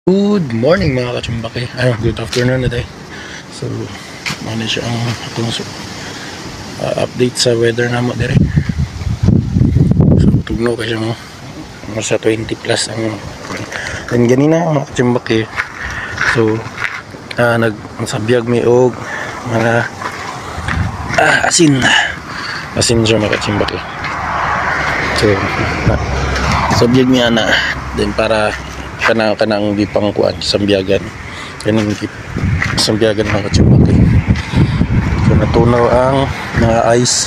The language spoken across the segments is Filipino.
Good morning mga kachumbaki. Good afternoon na day. So, ano siya ang atong update sa weather na mo dire. So, tugno kasi mo sa 20 plus ang and ganina mga kachumbaki. So, nagsabiyag mi og mga asin siya mga kachumbaki. So, sabiyag mi ana then para kanang di pang kuan sambiyagan kaning sambiyagan mga kachumbaki. So natunaw ang mga ice,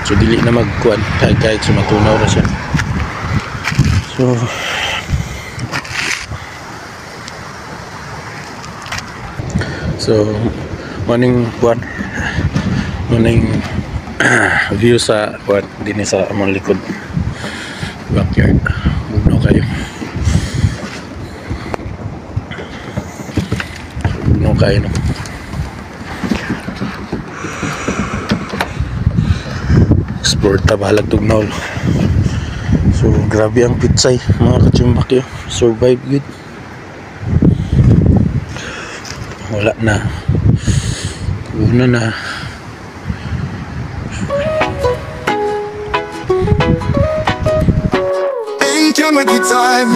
so dili na magkuan kahit so matunaw na siya. So morning kuan morning view sa kuan din sa among likod backyard. Buno kayo. Buno kayo no. Sporta bahalag tugnaw. So grabe ang pitsay mga kachumbaki. Survive good. Wala na. Una na. Ain't done with the time.